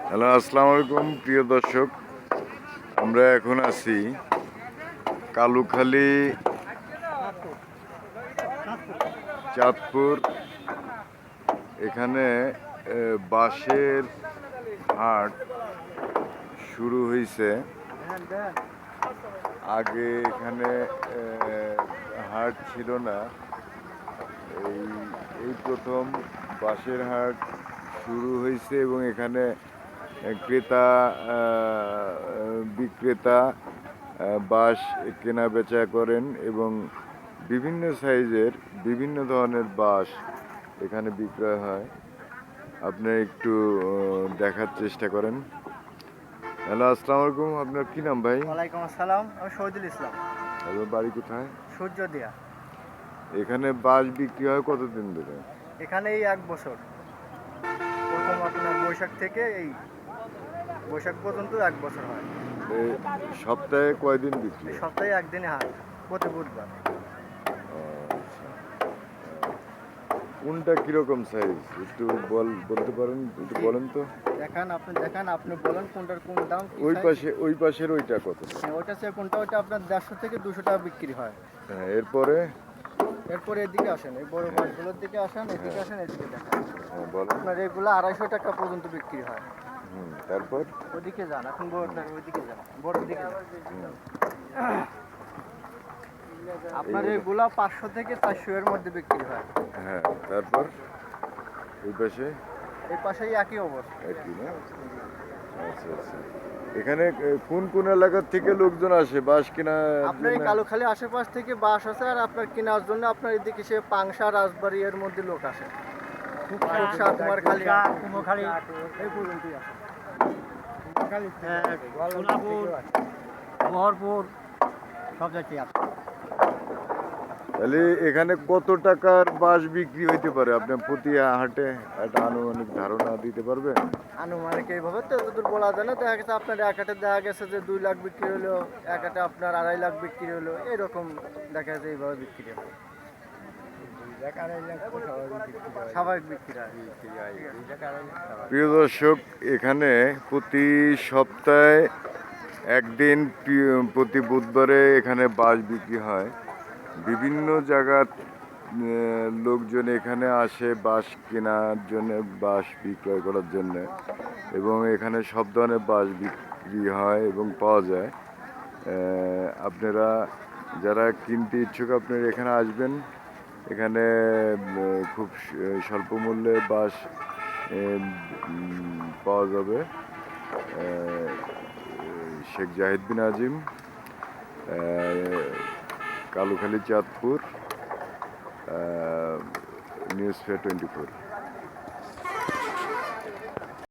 Hello, আসসালামু আলাইকুম প্রিয় দর্শক। আমরা এখন আছি কালুখালী, চাঁদপুর। এখানে বাঁশের হাট শুরু হয়েছে। আগে এখানে হাট ছিল না। এই এই প্রথম বাঁশের হাট শুরু হয়েছে এবং এখানে ক্রেতা বিক্রেতা বাঁশ কেনা বেচা করেন এবং বিভিন্ন সাইজের বিভিন্ন ধরনের বাঁশ এখানে বিক্রয় হয়। আপনি একটু দেখার চেষ্টা করেন। হ্যালো, আসসালামু আলাইকুম। আপনার কি নাম ভাই? ওয়ালাইকুম আসসালাম, আমি শহীদুল ইসলাম। আপনার বাড়ি কোথায়? সূর্য দিয়া। এখানে বাঁশ বিক্রি হয় কতদিন ধরে? এখানে এই 1 বছর, প্রথম আপনার বৈশাখ থেকে এই বৈশাখ পর্যন্ত 1 বছর হয়। সপ্তাহে কয়দিন বিক্রি এই হয়? সপ্তাহে একদিনে হাট, প্রতি বুধবার। আচ্ছা। কোনটা কিরকম সাইজ একটু বলতে পারেন? একটু বলেন তো। দেখান, আপনি বলেন কোনটার কোন দাম কি ওই size? পাশে, ওই পাশের ওইটা কত? হ্যাঁ, ওইটা কোনটা, ওইটা আপনার 150 থেকে 200 টাকা বিক্রি হয়। হ্যাঁ, এরপরে? এরপরে এদিকে আসেন, এই বড় মাছগুলোর দিকে আসেন, এদিকে আসেন, এদিকে দেখেন। হ্যাঁ, বলেন। আপনার এগুলো 250 টাকা পর্যন্ত বিক্রি হয়। তারপর? ওদিকে যান, এখন ওইদিকে যান, বড় দিকে যান। আপনার এগুলা 500 থেকে 400 এর মধ্যে বিক্রি হয়। হ্যাঁ, তারপর? ওই পাশে? এই পাশেই একই অবস্থা। একই না? আচ্ছা আচ্ছা। এখানে কোন কোন এলাকার থেকে লোকজন আসে বাঁশ কেনার আপনার এই জন্য? কালুখালী আশেপাশ থেকে বাস আছে, আর আপনার কেনার জন্য আপনার এদিকে সে পাংশা, রাজবাড়ি এর মধ্যে লোক আসে। কুকসা, কুমারখালী, এই পর্যন্তই আসে। বহরপুর সব জায়গায় আছে। তাহলে এখানে কত টাকার বাঁশ বিক্রি হইতে পারে? আপনি প্রতি হাটে একটা আনুমানিক ধারণা দিতে পারবেন? আনুমানিক এইভাবে তো যতদূর বলা যায় না। দেখা গেছে আপনার এক হাটে দেখা গেছে যে 2 লাখ বিক্রি হলো, এক হাটে আপনার 2.5 লাখ বিক্রি হলো, এরকম দেখা যাচ্ছে এইভাবে বিক্রি হয়। স্বাভাবিক বিক্রি হয়। প্রিয় দর্শক, এখানে প্রতি সপ্তাহে একদিন প্রতি বুধবারে এখানে বাঁশ বিক্রি হয়। বিভিন্ন জায়গার লোকজন এখানে আসে বাঁশ কেনার জন্য, বাঁশ বিক্রয় করার জন্য, এবং এখানে সব ধরনের বাঁশ বিক্রি হয় এবং পাওয়া যায়। আপনারা যারা কিনতে ইচ্ছুক আপনারা এখানে আসবেন। এখানে খুব স্বল্প মূল্যে বাঁশ পাওয়া যাবে। শেখ জাহিদ বিন আজিম, কালুখালী, চাঁদপুর, নিউজ ফেয়ার 24।